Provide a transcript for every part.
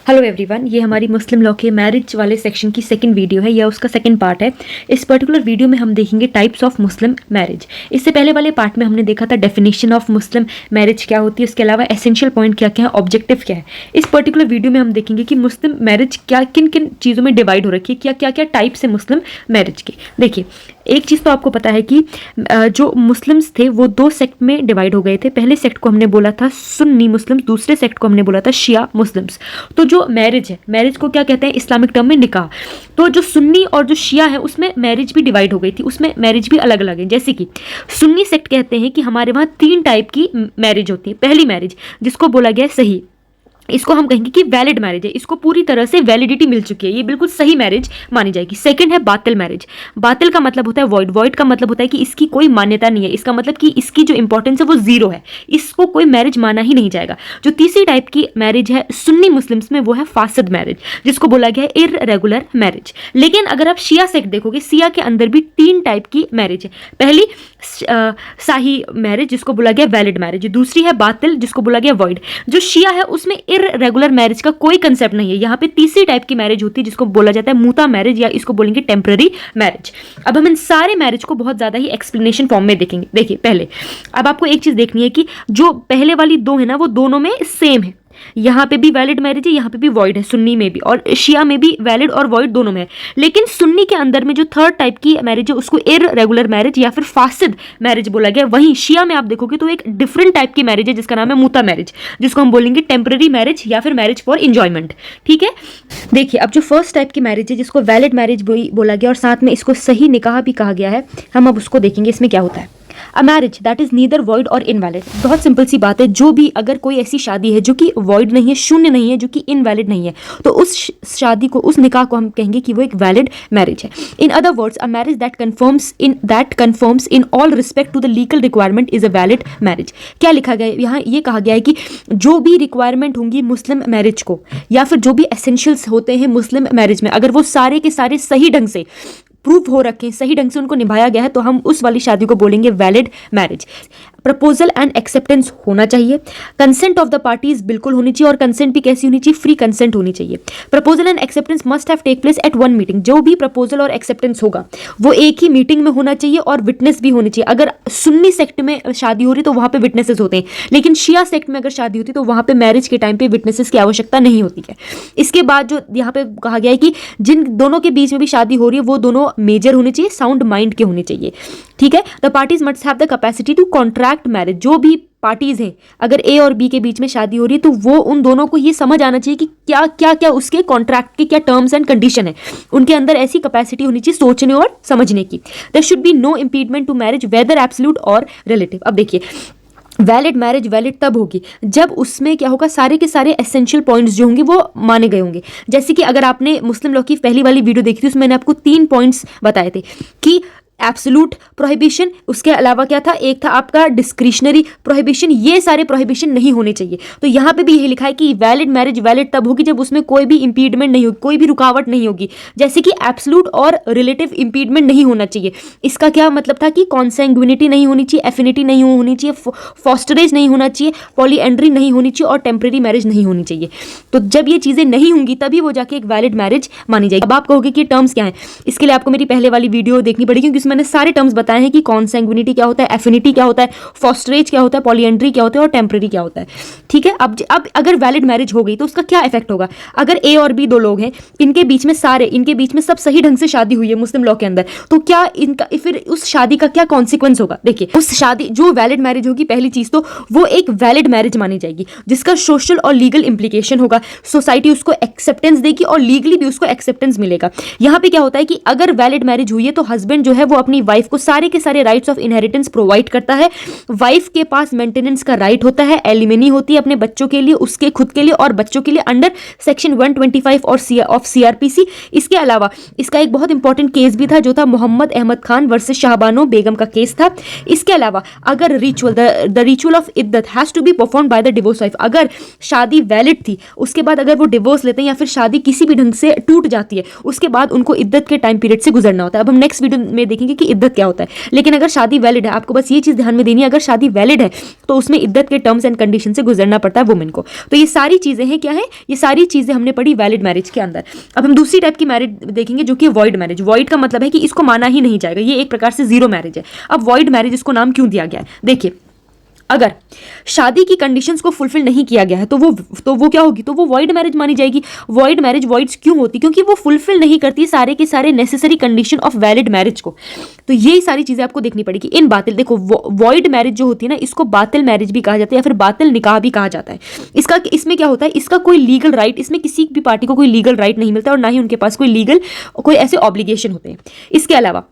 Hello everyone, ये हमारी मुस्लिम law के मैरिज वाले सेक्शन की सेकंड वीडियो है या उसका सेकंड पार्ट है। इस पर्टिकुलर वीडियो में हम देखेंगे टाइप्स ऑफ मुस्लिम मैरिज। इससे पहले वाले पार्ट में हमने देखा था डेफिनेशन ऑफ मुस्लिम मैरिज क्या होती है, उसके अलावा एसेंशियल पॉइंट क्या क्या है, ऑब्जेक्टिव क्या है। इस पर्टिकुलर वीडियो में हम देखेंगे कि मुस्लिम मैरिज क्या किन किन चीज़ों में डिवाइड हो रखी है, क्या क्या टाइप्स है मुस्लिम मैरिज के। देखिए, एक चीज़ तो आपको पता है कि जो मुस्लिम्स थे वो दो सेक्ट में डिवाइड हो गए थे। पहले सेक्ट को हमने बोला था सुन्नी मुस्लिम, दूसरे सेक्ट को हमने बोला था शिया मुस्लिम्स। तो जो मैरिज है, मैरिज को क्या कहते हैं इस्लामिक टर्म में, निकाह। तो जो सुन्नी और जो शिया है उसमें मैरिज भी डिवाइड हो गई थी, उसमें मैरिज भी अलग अलग है। जैसे कि सुन्नी सेक्ट कहते हैं कि हमारे वहाँ 3 टाइप की मैरिज होती है। पहली मैरिज जिसको बोला गया है सही, इसको हम कहेंगे कि वैलिड मैरिज है, इसको पूरी तरह से वैलिडिटी मिल चुकी है, ये बिल्कुल सही मैरिज मानी जाएगी। सेकंड है बातिल मैरिज। बातिल का मतलब होता है वॉइड, वॉइड का मतलब होता है कि इसकी कोई मान्यता नहीं है, इसका मतलब कि इसकी जो इंपॉर्टेंस है वो जीरो है, इसको कोई मैरिज माना ही नहीं जाएगा। जो तीसरी टाइप की मैरिज है सुन्नी मुस्लिम्स में, वो है फासिद मैरिज, जिसको बोला गया है इररेगुलर मैरिज। लेकिन अगर आप शिया सेक्ट देखोगे, शिया के अंदर भी 3 टाइप की मैरिज है। पहली शाही मैरिज जिसको बोला गया वैलिड मैरिज, दूसरी है बातिल जिसको बोला गया वॉइड। जो शिया है उसमें इररेगुलर मैरिज का कोई कंसेप्ट नहीं है। यहाँ पे तीसरी टाइप की मैरिज होती है जिसको बोला जाता है मुता मैरिज या इसको बोलेंगे टेम्पररी मैरिज। अब हम इन सारे मैरिज को बहुत ज्यादा ही एक्सप्लेनेशन फॉर्म में देखेंगे। देखिए, पहले अब आपको एक चीज देखनी है कि जो पहले वाली 2 है ना, वो दोनों में सेम है। यहाँ पे भी वैलिड मैरिज है, यहाँ पे भी वॉइड है, सुन्नी में भी, और शिया में भी वैलिड और वॉइड दोनों में है। लेकिन सुन्नी के अंदर में जो थर्ड टाइप की मैरिज है उसको इररेगुलर मैरिज या फिर फासिद मैरिज बोला गया। वहीं शिया में आप देखोगे तो एक डिफरेंट टाइप की मैरिज है जिसका नाम है मुता मैरिज, जिसको हम बोलेंगे टेम्पररी मैरिज या फिर मैरिज फॉर इंजॉयमेंट। ठीक है, देखिए अब जो फर्स्ट टाइप की मैरिज है जिसको वैलिड मैरिज बोला गया और साथ में इसको सही निकाह भी कहा गया है, हम अब उसको देखेंगे इसमें क्या होता है। अ marriage that is neither void और इनवैलिड। बहुत सिंपल सी बात है, जो भी अगर कोई ऐसी शादी है जो कि वॉइड नहीं है, शून्य नहीं है, जो कि इनवैलिड नहीं है, तो उस शादी को, उस निकाह को हम कहेंगे कि वो एक वैलिड मैरिज है। In other words, a marriage that confirms in all respect to the legal requirement is a valid marriage. क्या लिखा गया है यहाँ, ये कहा गया है कि जो भी रिक्वायरमेंट होंगी मुस्लिम मैरिज को, या फिर जो भी एसेंशियल्स होते हैं मुस्लिम मैरिज में, अगर वो सारे के सारे सही ढंग से प्रूव हो रखे, सही ढंग से उनको निभाया गया है, तो हम उस वाली शादी को बोलेंगे valid marriage. Proposal and acceptance होना चाहिए। कंसेंट ऑफ द पार्टीज बिल्कुल होनी चाहिए, और कंसेंट भी कैसी होनी चाहिए, फ्री कंसेंट होनी चाहिए। Proposal and acceptance must have take place at one meeting. जो भी प्रपोजल और एक्सेप्टेंस होगा वो एक ही मीटिंग में होना चाहिए, और विटनेस भी होनी चाहिए। अगर सुन्नी सेक्ट में शादी हो रही तो वहां पे विटनेसेस होते हैं, लेकिन शिया सेक्ट में अगर शादी होती तो वहां पे मैरिज के टाइम पे विटनेसेस की आवश्यकता नहीं होती है। इसके बाद जो यहाँ पे कहा गया है कि जिन दोनों के बीच में भी शादी हो रही है वो दोनों मेजर होने चाहिए, साउंड माइंड के होने चाहिए। ठीक है, the parties must have the capacity to contract marriage. जो भी पार्टीज हैं, अगर ए और बी के बीच में शादी हो रही है तो वो उन दोनों को ये समझ आना चाहिए कि क्या क्या क्या उसके कॉन्ट्रैक्ट के क्या टर्म्स एंड कंडीशन है। उनके अंदर ऐसी कैपेसिटी होनी चाहिए सोचने और समझने की। There should be no impediment to marriage whether absolute और रिलेटिव। अब देखिए, वैलिड मैरिज वैलिड तब होगी जब उसमें क्या होगा, सारे के सारे एसेंशियल पॉइंट्स जो होंगे वो माने गए होंगे। जैसे कि अगर आपने मुस्लिम लॉ की पहली वाली वीडियो देखी थी, उसमें मैंने आपको 3 पॉइंट्स बताए थे कि एब्सोल्यूट प्रोहिबिशन, उसके अलावा क्या था, एक था आपका डिस्क्रिशनरी प्रोहिबिशन, ये सारे प्रोहिबिशन नहीं होने चाहिए। तो यहाँ पे भी यही लिखा है कि वैलिड मैरिज वैलिड तब होगी जब उसमें कोई भी इंपीडमेंट नहीं होगी, कोई भी रुकावट नहीं होगी। जैसे कि एब्सोल्यूट और रिलेटिव इंपीडमेंट नहीं होना चाहिए। इसका क्या मतलब था कि कॉन्सेंग्विनिटी नहीं होनी चाहिए, एफिनिटी नहीं होनी चाहिए, फॉस्टरेज नहीं होना चाहिए, पॉलीएंड्री नहीं होनी चाहिए, और टेम्पररी मैरिज नहीं होनी चाहिए। तो जब ये चीज़ें नहीं होंगी तभी वो जाके एक वैलिड मैरिज मानी जाएगी। अब आप कहोगे कि टर्म्स क्या है, इसके लिए आपको मेरी पहले वाली वीडियो देखनी पड़ेगी, क्योंकि मैंने सारे टर्म्स बताए हैं कि कॉन्सेंग्विनिटी क्या होता है, एफिनिटी क्या होता है, फॉस्टरेज क्या होता है, पॉलीएंड्री क्या होता है, और टेम्पररी क्या होता है। ठीक है, अब अगर वैलिड मैरिज हो गई तो उसका क्या इफेक्ट होगा। अगर ए और बी 2 लोग हैं, इनके बीच में सब सही ढंग से शादी हुई है मुस्लिम लॉ के अंदर, तो क्या इनका फिर उस शादी का क्या कॉन्सिक्वेंस होगा। देखिए, उस शादी जो वैलिड मैरिज होगी, पहली चीज तो वो एक वैलिड मैरिज मानी जाएगी, जिसका सोशल और लीगल इंप्लीकेशन होगा। सोसाइटी उसको एक्सेप्टेंस देगी और लीगली भी उसको एक्सेप्टेंस मिलेगा। यहाँ पे क्या होता है कि अगर वैलिड मैरिज हुई है तो हस्बैंड जो है वो अपनी वाइफ को सारे के सारे राइट्स ऑफ इनहेरिटेंस प्रोवाइड करता है। वाइफ के पास मेंटेनेंस का राइट होता है, एलिमनी होती है अपने बच्चों के लिए, उसके खुद के लिए और बच्चों के लिए, अंडर सेक्शन 125 ऑफ सीआरपीसी। इसके अलावा इसका एक बहुत इंपॉर्टेंट केस भी था, जो था मोहम्मद अहमद खान वर्सेस शाहबानो बेगम का केस था। इसके अलावा अगर the ritual of iddat has to be performed by the divorce wife, अगर शादी वैलिड थी, उसके बाद अगर वो डिवोर्स लेते हैं या फिर शादी किसी भी ढंग से टूट जाती है, उसके बाद उनको इद्दत के टाइम पीरियड से गुजरना होता है। अब हम नेक्स्ट वीडियो में देखेंगे देखेंगे कि इद्दत क्या होता है। लेकिन अगर शादी वैलिड है, आपको बस ये चीज़ ध्यान में देनी है, अगर शादी वैलिड है तो उसमें इद्दत के टर्म्स एंड कंडीशन से गुजरना पड़ता है वुमेन को। तो ये सारी चीज़ें हैं, क्या है, ये सारी चीज़ें हमने पढ़ी वैलिड मैरिज के अंदर। अब हम दूसरी टाइप की मैरिज देखेंगे जो कि वॉइड मैरिज। वॉइड का मतलब है कि इसको माना ही नहीं जाएगा, ये एक प्रकार से जीरो मैरिज है। अब वॉइड मैरिज इसको नाम क्यों दिया गया है, देखिए, अगर शादी की कंडीशंस को फुलफिल नहीं किया गया है तो वो क्या होगी, तो वो वॉइड मैरिज मानी जाएगी। वॉइड मैरिज वॉइड्स क्यों होती, क्योंकि वो फुलफिल नहीं करती सारे के सारे necessary condition of valid marriage को। तो ये सारी चीजें आपको देखनी पड़ेगी। इन बातिल, देखो वॉइड मैरिज जो होती है ना, इसको बातिल मैरिज भी कहा जाता है या फिर बातिल निकाह भी कहा जाता है। इसमें क्या होता है, इसका कोई लीगल राइट, इसमें किसी भी पार्टी को कोई लीगल राइट नहीं मिलता और ना ही उनके पास कोई ऐसे ऑब्लिगेशन होते हैं। इसके अलावा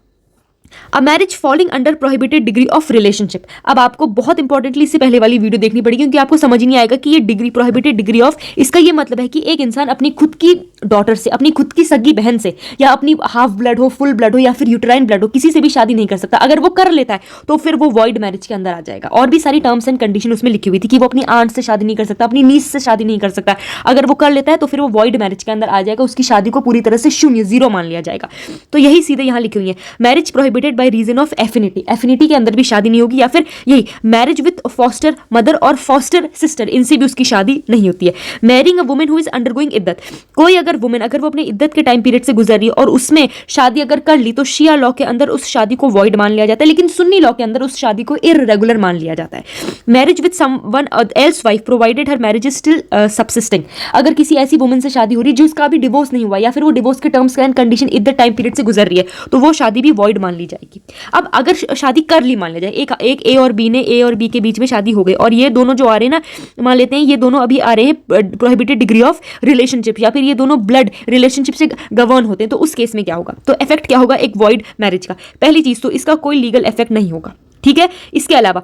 a marriage falling under prohibited degree of relationship. अब आपको बहुत इंपॉर्टेंटली इससे पहले वाली वीडियो देखनी पड़ेगी, क्योंकि आपको समझ नहीं आएगा कि ये डिग्री, प्रोहिबिटेड डिग्री ऑफ, इसका ये मतलब है कि एक इंसान अपनी खुद की डॉटर से, अपनी खुद की सगी बहन से, या अपनी हाफ ब्लड हो, फुल ब्लड हो, या फिर यूटराइन ब्लड हो, किसी से भी शादी नहीं कर सकता। अगर वो कर लेता है तो फिर वो वॉइड मैरिज के अंदर आ जाएगा। और भी सारी टर्म्स एंड कंडीशन उसमें लिखी हुई थी कि वो अपनी आंट से शादी नहीं कर सकता, अपनी नीस से शादी नहीं कर सकता। अगर वो कर लेता है तो फिर वो वॉइड मैरिज के अंदर आ जाएगा, उसकी शादी को पूरी तरह से शून्य, जीरो मान लिया जाएगा। तो यही सीधे यहाँ लिखी हुई है, marriage prohibited by reason of affinity. Affinity के अंदर भी शादी नहीं होगी, या फिर यही मैरिज विद फॉस्टर मदर और फॉस्टर सिस्टर, इनसे भी उसकी शादी नहीं होती है। Marrying a woman who is undergoing iddat, कोई अगर वुमन, अगर वो अपने इद्दत के टाइम पीरियड से गुजर रही है और उसमें शादी अगर कर ली, तो शिया लॉ के अंदर उस शादी को वॉइड मान लिया जाता है, लेकिन सुन्नी लॉ के अंदर उस शादी को इर्रेगुलर मान लिया जाता है। Marriage with someone else wife provided her marriage is still subsisting, अगर किसी ऐसी वुमन से शादी हो रही है जिसका भी डिवोर्स नहीं हुआ, या फिर वो डिवोर्स के टर्म्स एंड कंडीशन इद्दत टाइम पीरियड से गुजर रही है, तो वो शादी भी वॉइड मान ली जाएगी। अब अगर शादी कर ली, मान लिया जाए एक ए और बी ने, ए और बी के बीच में शादी हो गई, और ये दोनों जो आ रहे हैं ना, मान लेते हैं ये दोनों अभी आ रहे हैं प्रोहिबिटेड डिग्री ऑफ रिलेशनशिप, या फिर ये दोनों ब्लड रिलेशनशिप से गवर्न होते हैं, तो उस केस में क्या होगा, तो इफेक्ट क्या होगा एक वॉइड मैरिज का। पहली चीज तो इसका कोई लीगल इफेक्ट नहीं होगा, ठीक है। इसके अलावा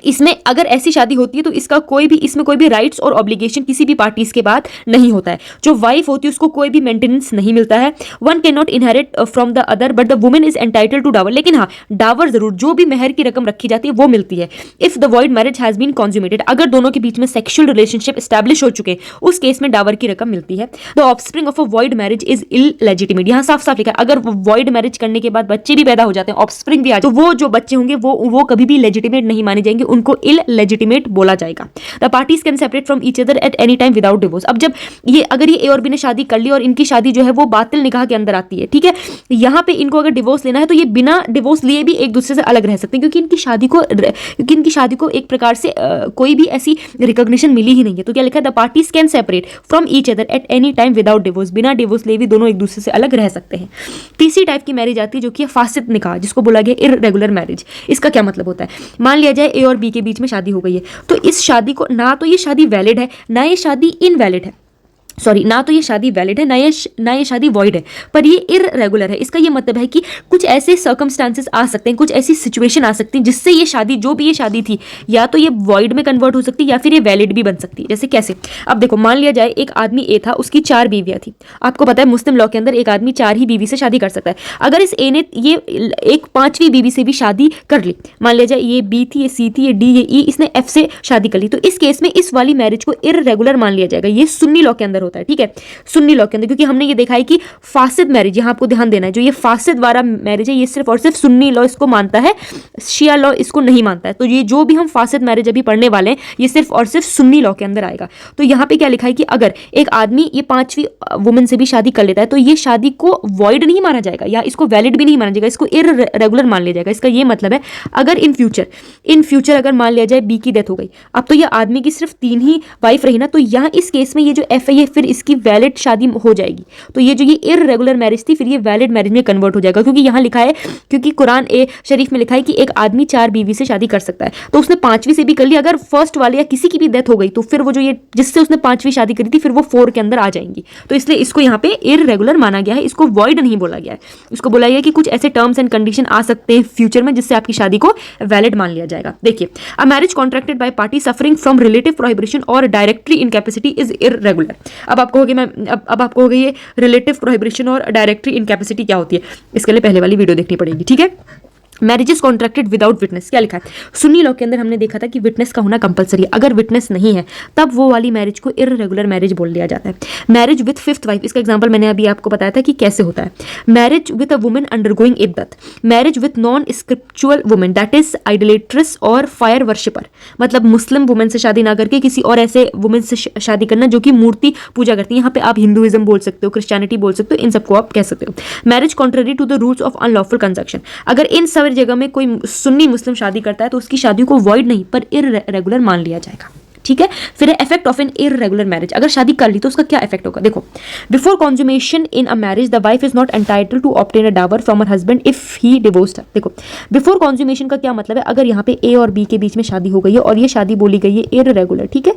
इसमें अगर ऐसी शादी होती है तो इसमें कोई भी राइट्स और ऑब्लिगेशन किसी भी पार्टीज के बाद नहीं होता है। जो वाइफ होती है उसको कोई भी मेंटेनेंस नहीं मिलता है। One can not inherit from the other but the women is entitled to dower, लेकिन हाँ, डावर जरूर, जो भी मेहर की रकम रखी जाती है वो मिलती है। If the void marriage has been consummated, अगर दोनों के बीच में सेक्सुअल रिलेशनशिप एस्टैब्लिश हो चुके उस केस में डावर की रकम मिलती है। The offspring of a void marriage is illegitimate, यहाँ साफ साफ लिखा है अगर वॉइड मैरिज करने के बाद बच्चे भी पैदा हो जाते हैं, ऑफस्प्रिंग भी आ, तो वो जो बच्चे होंगे वो कभी भी लेजिटिमेट नहीं माने जाएंगे, उनको इललेजिटिमेट बोला जाएगा। The parties can separate from each other at any time without divorce. अब जब अगर ये ए और बी ने शादी कर ली और इनकी शादी जो है वो बातिल निकाह के अंदर आती है, ठीक है, यहाँ पे इनको अगर डिवोर्स लेना है तो ये बिना डिवोर्स लिए भी एक दूसरे से अलग रह सकते हैं, क्योंकि इनकी शादी को एक प्रकार से कोई भी ऐसी रिकॉग्निशन मिली ही नहीं है। तो क्या लिखा है, the parties can separate from each other at any time without divorce, बिना डिवोर्स लिए भी दोनों एक दूसरे से अलग रह सकते हैं। तीसरी टाइप की मैरिज आती है जो कि फासिद निकाह, जिसको बोला गया इर्रेगुलर मैरिज। इसका क्या मतलब होता है, मान लिया जाए ए और बी के बीच में शादी हो गई है, तो इस शादी को ना तो ये शादी वैलिड है ना ये शादी इनवैलिड है, ना तो ये शादी वैलिड है ना ये शादी वॉइड है, पर ये इररेगुलर है। इसका ये मतलब है कि कुछ ऐसे सर्कमस्टांसेस आ सकते हैं, कुछ ऐसी सिचुएशन आ सकती है जिससे ये शादी, जो भी ये शादी थी, या तो ये वॉइड में कन्वर्ट हो सकती है या फिर ये वैलिड भी बन सकती है। जैसे कैसे, अब देखो, मान लिया जाए एक आदमी ए था, उसकी 4 बीवियां थी। आपको पता है मुस्लिम लॉ के अंदर एक आदमी 4 ही बीवी से शादी कर सकता है। अगर इस ए ने ये एक 5वीं बीवी से भी शादी कर ली, मान लिया जाए ये बी थी, ये सी थी, ये डी, ये ई, इसने एफ से शादी कर ली, तो इस केस में इस वाली मैरिज को इररेगुलर मान लिया जाएगा। ये सुन्नी लॉ के अंदर होता है, ठीक है, सुन्नी लॉ के अंदर, क्योंकि हमने ये देखा है कि फासिद मैरिज, यहां आपको ध्यान देना है, जो ये फासिद वाला मैरिज है ये सिर्फ और सिर्फ सुन्नी लॉ इसको मानता है, शिया लॉ इसको नहीं मानता है। तो ये जो भी हम फासिद मैरिज अभी पढ़ने वाले हैं ये सिर्फ और सिर्फ सुन्नी लॉ के अंदर आएगा। तो यहां पे क्या लिखा है कि अगर एक आदमी ये 5वीं वुमेन से भी शादी कर लेता है तो ये शादी को वॉइड नहीं माना जाएगा या इसको वैलिड भी नहीं माना जाएगा, इसको इररेगुलर मान लिया जाएगा। इसका ये मतलब है अगर इन फ्यूचर अगर मान लिया जाए बी की डेथ हो गई, अब तो ये आदमी की सिर्फ 3 ही वाइफ रही ना, तो यहाँ इस केस में ये जो एफ है ये फिर इसकी वैलिड शादी हो जाएगी। तो ये जो ये इररेगुलर मैरिज थी फिर ये वैलिड मैरिज में कन्वर्ट हो जाएगा, क्योंकि यहाँ लिखा है, क्योंकि कुरान ए शरीफ में लिखा है कि एक आदमी 4 बीवी से शादी कर सकता है, तो उसने 5वीं से भी कर ली, अगर फर्स्ट वाले या किसी की भी डेथ हो गई तो फिर वो जो ये जिससे उसने 5वीं शादी करी थी फिर वो 4 के अंदर आ जाएंगी। तो इसलिए इसको यहाँ पे इररेगुलर माना गया है, इसको वॉइड नहीं बोला गया है। इसको बोला गया कि कुछ ऐसे टर्म्स एंड कंडीशन आ सकते हैं फ्यूचर में जिससे आपकी शादी को वैलिड मान लिया जाएगा। देखिए, a marriage contracted by party suffering from relative prohibition और डायरेक्टली इनकैपेसिटी इज इररेगुलर। अब आपको हो गई ये रिलेटिव प्रोहिबिशन और डायरेक्टरी इनकैपेसिटी क्या होती है, इसके लिए पहले वाली वीडियो देखनी पड़ेगी, ठीक है। मैरिजेस कॉन्ट्रैक्टेड विदाउट विटनेस, क्या लिखा है सुन्नी लॉ के अंदर हमने देखा था कि विटनेस का होना कंपलसरी है, अगर विटनेस नहीं है तब वो वाली मैरिज को इर्रेगुलर मैरिज बोल दिया जाता है। मैरिज विद फिफ्थ वाइफ, इसका एग्जांपल मैंने अभी आपको बताया था कि कैसे होता है। Marriage with a woman undergoing iddat, marriage with non scriptural woman that is idolatress और फायर वर्शिपर, मतलब मुस्लिम वुमन से शादी ना करके किसी और ऐसे वुमन से शादी करना जो कि मूर्ति पूजा करती है। यहाँ पे आप हिंदुइज्म बोल सकते हो, क्रिश्चियनिटी बोल सकते हो, इन सबको आप कह सकते हो। Marriage contrary to the rules of unlawful conjunction, अगर इन सब जगह में कोई सुन्नी मुस्लिम शादी करता है तो उसकी शादी को वॉइड नहीं पर इर्रेगुलर मान लिया जाएगा। ठीक है, फिर effect of an irregular marriage, अगर शादी कर ली तो उसका क्या इफेक्ट होगा। देखो, before consummation in a marriage the wife is not entitled to obtain a dower from her husband if he divorced. देखो, बिफोर कॉन्जुमेशन का क्या मतलब है, अगर यहाँ पे ए और बी के बीच में शादी हो गई है और ये शादी बोली गई है इर्रेगुलर, ठीक है,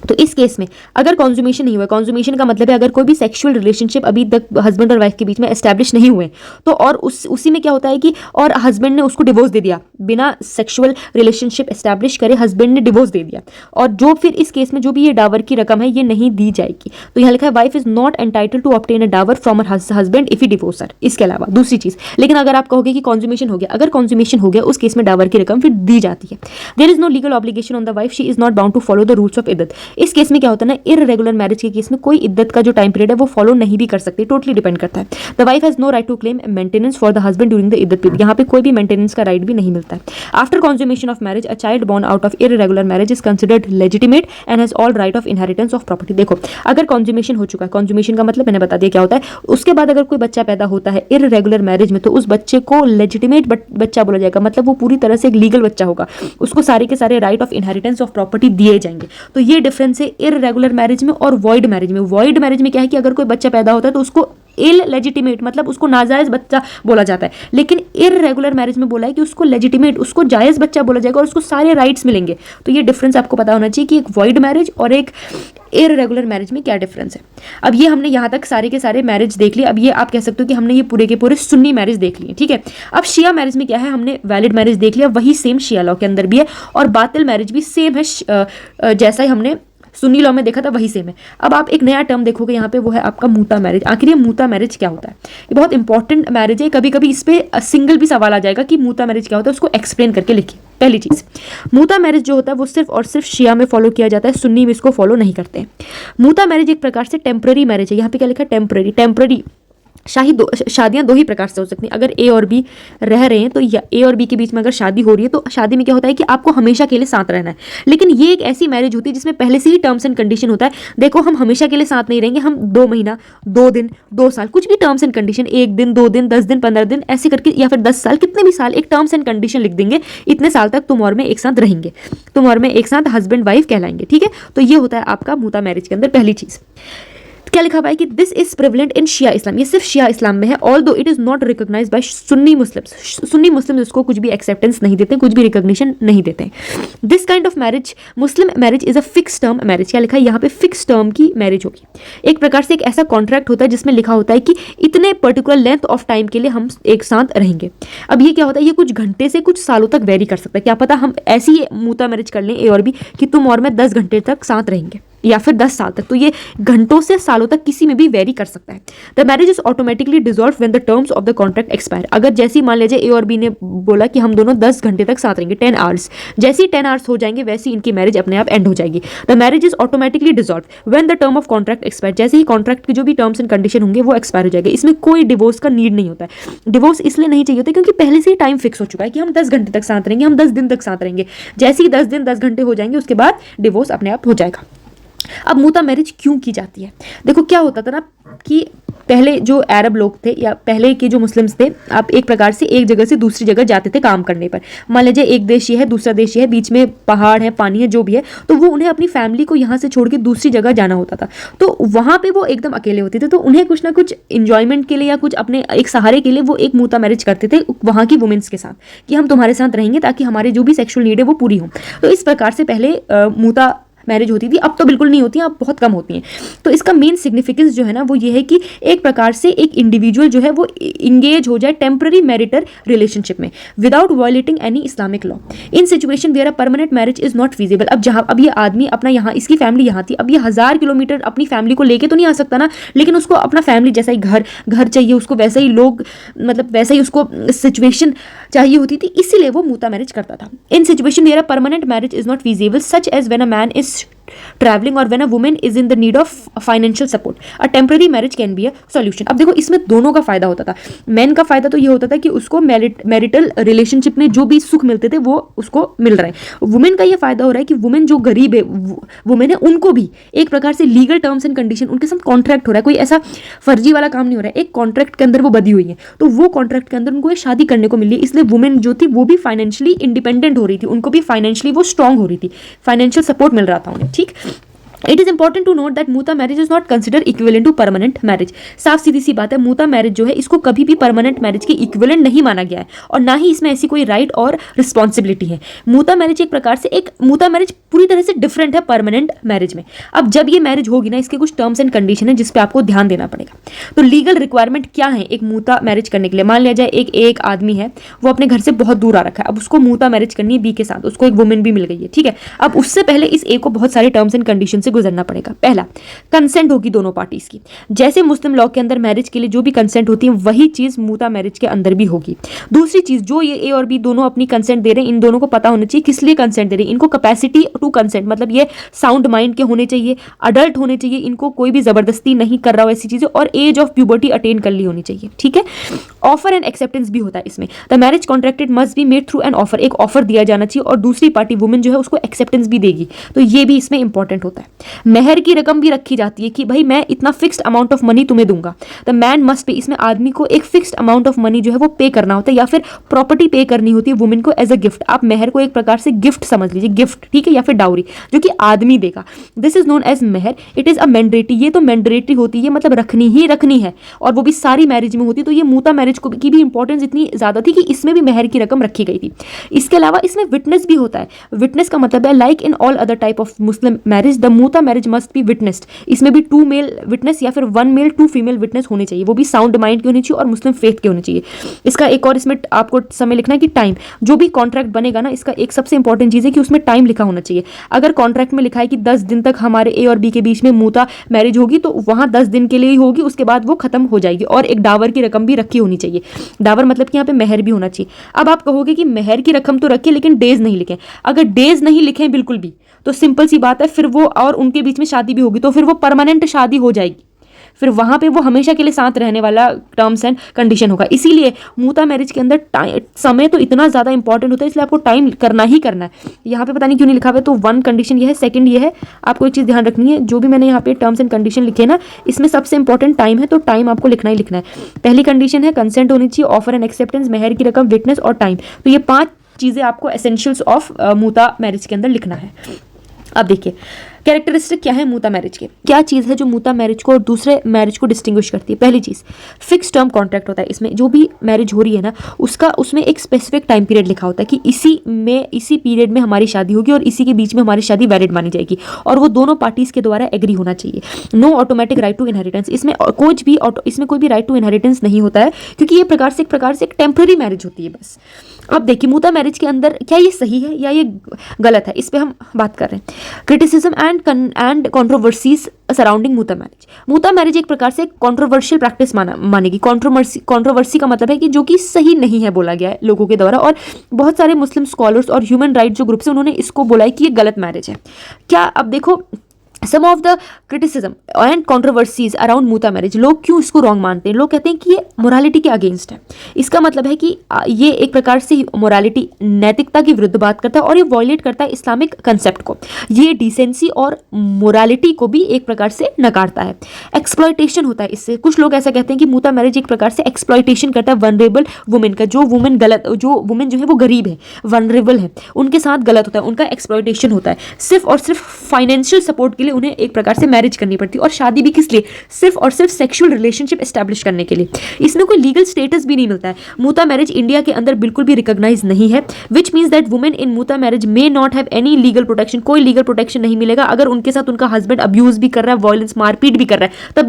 तो इस केस में अगर कॉन्जुमेशन नहीं हुआ, कॉन्जुमेशन का मतलब है अगर कोई भी सेक्सुअल रिलेशनशिप अभी तक हस्बैंड और वाइफ के बीच में एस्टैब्लिश नहीं हुए तो और उसी में क्या होता है कि और हस्बैंड ने उसको डिवोर्स दे दिया, बिना सेक्सुअल रिलेशनशिप एस्टैब्लिश करे हस्बैंड ने डिवोर्स दे दिया, और जो फिर इस केस में जो भी ये डावर की रकम है ये नहीं दी जाएगी। तो यहाँ लिखा है wife is not entitled to obtain a dower from her husband if he divorce her. इसके अलावा दूसरी चीज, लेकिन अगर आप कहोगे कि कॉन्जुमेशन हो गया, अगर कॉन्जुमेशन हो गया उस केस में डावर की रकम फिर दी जाती है। There is no legal obligation on the wife, she is not bound to follow the rules of iddat. इस केस में क्या होता है ना, इर्रेगुलर मैरिज के केस में कोई इद्दत का जो टाइम पीरियड है वो फॉलो नहीं भी कर सकते, टोटली डिपेंड करता है। The wife has no right to claim maintenance for the husband during the iddat period, यहाँ पे कोई भी मेंटेनेंस का राइट भी नहीं मिलता है। After consummation of marriage a child born out of irregular marriage is considered legitimate and has all right of inheritance of property. देखो, अगर कॉन्जुमेशन हो चुका है, कॉन्जुमेशन का मतलब मैंने बता दिया क्या होता है, उसके बाद अगर कोई बच्चा पैदा होता है इर्रेगुलर मैरिज में तो उस बच्चे को लेजिटिमेट बच्चा बोला जाएगा, मतलब वो पूरी तरह से एक लीगल बच्चा होगा, उसको सारे के सारे right of inheritance of property दिए जाएंगे। तो ये डिफरेंस है इर्रेगुलर मैरिज में और वॉइड मैरिज में। वॉइड मैरिज में क्या है कि अगर कोई बच्चा पैदा होता है तो उसको इल लेजिटिमेट, मतलब उसको नाजायज बच्चा बोला जाता है, लेकिन इर्रेगुलर मैरिज में बोला है कि उसको लेजिटिमेट, उसको जायज बच्चा बोला जाएगा और उसको सारे राइट्स मिलेंगे। तो ये डिफरेंस आपको पता होना चाहिए कि एक वॉइड मैरिज और एक इर्रेगुलर मैरिज में क्या डिफरेंस है। अब ये हमने यहाँ तक सारे के सारे मैरिज देख लिए, अब ये आप कह सकते हो कि हमने ये पूरे के पूरे सुन्नी मैरिज देख लिए, ठीक है। अब शिया मैरिज में क्या है, हमने वैलिड मैरिज देख लिया, वही सेम शिया लॉ के अंदर भी है, और बातिल मैरिज भी सेम है, जैसा ही हमने सुन्नी लॉ में देखा था वही सेम है। अब आप एक नया टर्म देखोगे यहाँ पे, वो है आपका मूता मैरिज। आखिर ये मूता मैरिज क्या होता है, ये बहुत इंपॉर्टेंट मैरिज है, कभी कभी इस पे सिंगल भी सवाल आ जाएगा कि मूता मैरिज क्या होता है, उसको एक्सप्लेन करके लिखिए। पहली चीज, मूता मैरिज जो होता है वो सिर्फ और सिर्फ शिया में फॉलो किया जाता है, सुन्नी में इसको फॉलो नहीं करते हैं। मूता मैरिज एक प्रकार से टेम्पररी मैरिज है, यहाँ पे क्या लिखा है टेम्पररी। टेम्पररी शादियां दो ही प्रकार से हो सकती हैं, अगर ए और बी रह रहे हैं तो ए और बी के बीच में अगर शादी हो रही है तो शादी में क्या होता है कि आपको हमेशा के लिए साथ रहना है। लेकिन ये एक ऐसी मैरिज होती है जिसमें पहले से ही टर्म्स एंड कंडीशन होता है, देखो हम हमेशा के लिए साथ नहीं रहेंगे, हम 2 महीना 2 दिन 2 साल, कुछ भी टर्म्स एंड कंडीशन, 1 दिन 2 दिन 10 दिन 15 दिन ऐसे करके, या फिर 10 साल, कितने भी साल, एक टर्म्स एंड कंडीशन लिख देंगे, इतने साल तक तुम और मैं एक साथ रहेंगे, तुम और मैं एक साथ हस्बैंड वाइफ कहलाएंगे, ठीक है। तो ये होता है आपका मूता मैरिज के अंदर पहली चीज। क्या लिखा हुआ है कि this is prevalent in Shia Islam, ये सिर्फ शिया इस्लाम में है, although it is not recognized by Sunni Muslims. Sunni Muslim इसको कुछ भी एक्सेप्टेंस नहीं देते, कुछ भी रिकॉग्निशन नहीं देते। This kind of marriage, Muslim marriage is a fix term marriage. क्या लिखा है यहाँ पे, फिक्स टर्म की मैरिज होगी। एक प्रकार से एक ऐसा कॉन्ट्रैक्ट होता है जिसमें लिखा होता है कि इतने पर्टिकुलर लेंथ ऑफ टाइम के लिए हम एक साथ रहेंगे। अब ये क्या होता है, ये कुछ घंटे से कुछ सालों तक वेरी कर सकता है, क्या पता हम ऐसी मूता मैरिज कर लें ए और बी कि तुम और मैं 10 घंटे तक साथ रहेंगे, या फिर 10 साल तक। तो ये घंटों से सालों तक किसी में भी वेरी कर सकता है। The marriage is automatically dissolve when the terms of the contract expire. अगर जैसे ही मान लीजिए ए और बी ने बोला कि हम दोनों 10 घंटे तक साथ रहेंगे, 10 आवर्स, जैसे ही 10 आवर्स हो जाएंगे वैसे ही इनकी मैरिज अपने आप एंड हो जाएगी। The marriage is automatically dissolve when the term of contract expire. जैसे ही कॉन्ट्रैक्ट के जो भी टर्म्स एंड कंडीशन होंगे वो एक्सपायर हो जाएगा। इसमें कोई डिवोर्स का नीड नहीं होता है। डिवोर्स इसलिए नहीं चाहिए होता क्योंकि पहले से ही टाइम फिक्स हो चुका है कि हम 10 घंटे तक साथ रहेंगे, हम 10 दिन तक साथ रहेंगे। जैसे ही 10 दिन 10 घंटे हो जाएंगे उसके बाद डिवोर्स अपने आप हो जाएगा। अब मूता मैरिज क्यों की जाती है, देखो क्या होता था ना कि पहले जो अरब लोग थे या पहले के जो मुस्लिम्स थे, आप एक प्रकार से एक जगह से दूसरी जगह जाते थे काम करने पर। मान लीजिए एक देश ये है, दूसरा देश ये है, बीच में पहाड़ है, पानी है, जो भी है, तो वो उन्हें अपनी फैमिली को यहाँ से छोड़ के दूसरी जगह जाना होता था। तो वहाँ पे वो एकदम अकेले होते थे, तो उन्हें कुछ ना कुछ इंजॉयमेंट के लिए या कुछ अपने एक सहारे के लिए वो एक मूता मैरिज करते थे वहाँ की वुमेन्स के साथ, कि हम तुम्हारे साथ रहेंगे ताकि हमारे जो भी सेक्सुअल नीड है वो पूरी हो। तो इस प्रकार से पहले मूता मैरिज होती थी, अब तो बिल्कुल नहीं होती हैं, अब बहुत कम होती हैं। तो इसका मेन सिग्निफिकेंस जो है ना वो ये है कि एक प्रकार से एक इंडिविजुअल जो है वो इंगेज हो जाए टेम्पररी मैरिटल रिलेशनशिप में without violating any Islamic law in situation where a permanent marriage is not feasible. अब ये आदमी अपना यहाँ, इसकी फैमिली यहाँ थी, अब ये 1000 किलोमीटर अपनी फैमिली को लेके तो नहीं आ सकता ना, लेकिन उसको अपना फैमिली जैसा ही घर चाहिए उसको, वैसे ही लोग, मतलब वैसे ही उसको सिचुएशन चाहिए होती थी, इसीलिए वो मूता मैरिज करता था। In situation where a permanent marriage is not feasible such as when a man is traveling or when a woman is in the need of financial support, a temporary marriage can be a solution। अब देखो इसमें दोनों का फायदा होता था। Man का फायदा तो ये होता था कि उसको मैरिटल रिलेशनशिप में जो भी सुख मिलते थे वो उसको मिल रहा है। वुमेन का ये फायदा हो रहा है कि वुमेन जो गरीब है, वुमेन है, उनको भी एक प्रकार से लीगल टर्म्स एंड कंडीशन उनके साथ कॉन्ट्रैक्ट हो रहा है, कोई ऐसा फर्जी वाला काम नहीं हो रहा है, एक कॉन्ट्रैक्ट के अंदर वो बधी हुई है, तो वो कॉन्ट्रैक्ट के अंदर उनको शादी करने को मिली है। इसलिए वुमेन जो थी वो भी फाइनेंशियली इंडिपेंडेंट हो रही थी, उनको भी फाइनेंशियली वो स्ट्रांग हो रही थी, फाइनेंशियल सपोर्ट मिल रहा था उन्हें। ठीक, it is important to note that muta marriage is not consider equivalent to permanent marriage. साफ सीधी सी बात है, मूता मैरिज जो है इसको कभी भी परमानेंट मैरिज के इक्विवेलेंट नहीं माना गया है और ना ही इसमें ऐसी कोई राइट और रिस्पॉन्सिबिलिटी है। मूता मैरिज एक प्रकार से मूता मैरिज पूरी तरह से डिफरेंट है परमानेंट मैरिज में। अब जब ये मैरिज होगी ना, इसके कुछ टर्म्स एंड कंडीशन है जिस पे आपको ध्यान देना पड़ेगा। तो लीगल रिक्वायरमेंट क्या है एक मूता मैरिज करने के लिए? मान लिया जाए एक आदमी है, वो अपने घर से बहुत दूर आ रखा है, अब उसको मूता मैरिज करनी है बी के साथ, उसको एक वुमेन भी मिल गई है, ठीक है। अब उससे पहले इस ए को बहुत सारे टर्म्स एंड कंडीशन से गुजरना पड़ेगा। पहला, कंसेंट होगी दोनों पार्टीज की। जैसे मुस्लिम लॉ के अंदर मैरिज के लिए जो भी कंसेंट होती है वही चीज मूता मैरिज के अंदर भी होगी। दूसरी चीज, जो ये ए और बी दोनों अपनी कंसेंट दे रहे हैं, इन दोनों को पता होना चाहिए किस लिए कंसेंट दे रहे हैं। इनको कैपेसिटी टू कंसेंट, मतलब ये साउंड माइंड के होने चाहिए, अडल्ट होने चाहिए, इनको कोई भी जबरदस्ती नहीं कर रहा हो ऐसी चीजें, और एज ऑफ प्यूबर्टी अटेन कर ली होनी चाहिए, ठीक है। ऑफर एंड एक्सेप्टेंस भी होता है इसमें। The marriage contracted must be made through an offer, एक ऑफर दिया जाना चाहिए और दूसरी पार्टी वुमेन जो है उसको एक्सेप्टेंस भी देगी, तो ये भी इसमें इंपॉर्टेंट होता है। मेहर की रकम भी रखी जाती है कि भाई मैं इतना फिक्स्ड अमाउंट ऑफ मनी तुम्हें दूंगा। द मैन मस्ट पे, इसमें आदमी को एक फिक्स्ड अमाउंट ऑफ मनी जो है वो पे करना होता है या फिर प्रॉपर्टी पे करनी होती है वुमेन को एज अ गिफ्ट। आप मेहर को एक प्रकार से गिफ्ट समझ लीजिए, गिफ्ट, ठीक है, या फिर डाउरी जो कि आदमी देगा। This is known as mehr, it is a mandatory, ये तो मैंडेटरी होती है, मतलब रखनी ही रखनी है, और वो भी सारी मैरिज में होती है। तो ये मूता मैरिज की भी इंपॉर्टेंस इतनी ज्यादा थी कि इसमें भी मेहर की रकम रखी गई थी। इसके अलावा इसमें विटनेस भी होता है। विटनेस का मतलब है like in all other type of Muslim marriage the muta marriage must be witnessed. इसमें भी 2 मेल विटनेस या फिर 1 मेल 2 फीमेल विटनेस होने चाहिए, वो भी साउंड माइंड की होनी चाहिए और मुस्लिम फेथ के होने चाहिए। इसका एक और इसमें आपको समय लिखना है कि टाइम, जो भी कॉन्ट्रैक्ट बनेगा ना, इसका एक सबसे इंपॉर्टेंट चीज है कि उसमें टाइम लिखा होना चाहिए। अगर कॉन्ट्रैक्ट में लिखा है कि 10 दिन तक हमारे ए और बी के बीच में मूता मैरिज होगी, तो वहां 10 दिन के लिए ही होगी, उसके बाद वो खत्म हो जाएगी। और एक डावर की रकम भी रखी होनी चाहिए। डावर मतलब कि यहाँ पे मेहर भी होना चाहिए। अब आप कहोगे कि मेहर की रकम तो रखिए लेकिन डेज नहीं लिखे। अगर डेज नहीं लिखे बिल्कुल भी, तो सिंपल सी बात है, फिर वो और उनके बीच में शादी भी होगी तो फिर वो परमानेंट शादी हो जाएगी, फिर वहां पे वो हमेशा के लिए साथ रहने वाला टर्म्स एंड कंडीशन होगा। इसीलिए मूता मैरिज के अंदर समय तो इतना ज्यादा इंपॉर्टेंट होता है, इसलिए आपको टाइम करना ही करना है। यहाँ पे पता नहीं क्यों नहीं लिखा हुआ है, तो 1 कंडीशन ये है, सेकंड ये है। आपको एक चीज ध्यान रखनी है, जो भी मैंने यहाँ पे टर्म्स एंड कंडीशन लिखे ना, इसमें सबसे इंपॉर्टेंट टाइम है, तो टाइम आपको लिखना ही लिखना है। पहली कंडीशन है कंसेंट होनी चाहिए, ऑफर एंड एक्सेप्टेंस, मेहर की रकम, विटनेस और टाइम। तो ये 5 चीजें आपको एसेंशियल्स ऑफ मूता मैरिज के अंदर लिखना है। अब देखिए कैरेक्टरिस्टिक क्या है मूता मैरिज के, क्या चीज़ है जो मूता मैरिज को और दूसरे मैरिज को डिस्टिंग्विश करती है। पहली चीज़, फिक्स टर्म कॉन्ट्रैक्ट होता है। इसमें जो भी मैरिज हो रही है ना, उसमें एक स्पेसिफिक टाइम पीरियड लिखा होता है कि इसी पीरियड में हमारी शादी होगी और इसी के बीच में हमारी शादी वैलिड मानी जाएगी, और वो दोनों पार्टीज के द्वारा एग्री होना चाहिए। No automatic right to inheritance, इसमें कोई भी राइट टू इनहेरिटेंस नहीं होता है, क्योंकि ये एक प्रकार से एक टेम्पररी मैरिज होती है बस। अब देखिए मूता मैरिज के अंदर क्या ये सही है या ये गलत है, इस पे हम बात कर रहे हैं। Criticism and controversies surrounding muta marriage. मूता मैरिज एक प्रकार से कंट्रोवर्शियल प्रैक्टिस मानेगी। कंट्रोवर्सी का मतलब है कि जो कि सही नहीं है बोला गया है लोगों के द्वारा, और बहुत सारे मुस्लिम स्कॉलर्स और ह्यूमन राइट जो ग्रुप्स है उन्होंने इसको बोला है कि ये गलत मैरिज है। क्या, अब देखो some of the criticism and controversies around muta marriage, लोग क्यों इसको रॉन्ग मानते हैं? लोग कहते हैं कि ये मोरालिटी के अगेंस्ट है। इसका मतलब है कि ये एक प्रकार से मोरालिटी, नैतिकता की विरुद्ध बात करता है और ये वॉयलेट करता है इस्लामिक कंसेप्ट को। ये डिसेंसी और मोरालिटी को भी एक प्रकार से नकारता है। एक्सप्लॉयटेशन होता है इससे। कुछ लोग ऐसा कहते हैं कि मूता मैरिज एक प्रकार से एक्सप्लॉयटेशन करता है वनरेबल वुमेन का। जो वुमेन जो है वो गरीब है, वनरेबल है, उनके साथ गलत होता है, उनका एक्सप्लॉयटेशन होता है। सिर्फ और सिर्फ फाइनेंशियल सपोर्ट के लिए लिए उन्हें एक प्रकार से मैरिज करनी पड़ती है। और शादी भी किस लिए? सिर्फ और सिर्फ सेक्सुअल रिलेशनशिप एस्टैब्लिश करने के लिए। इसमें कोई लीगल स्टेटस भी नहीं मिलता है। मूता मैरिज इंडिया के अंदर बिल्कुल भी रिकॉग्नाइज नहीं है, which means that women in muta marriage may not have any legal protection. कोई लीगल प्रोटेक्शन नहीं मिलेगा। अगर उनके साथ उनका हस्बैंड अब्यूज भी कर रहा है, वायलेंस मारपीट भी कर रहा है, तब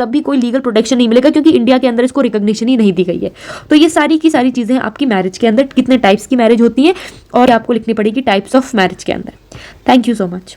भी कोई लीगल प्रोटेक्शन नहीं मिलेगा, क्योंकि इंडिया के अंदर इसको रिकॉग्निशन ही नहीं दी गई है। तो ये सारी की सारी चीजें आपकी मैरिज के अंदर, कितने टाइप्स की मैरिज होती है और आपको लिखनी पड़ेगी टाइप्स ऑफ मैरिज के अंदर। Thank you so much.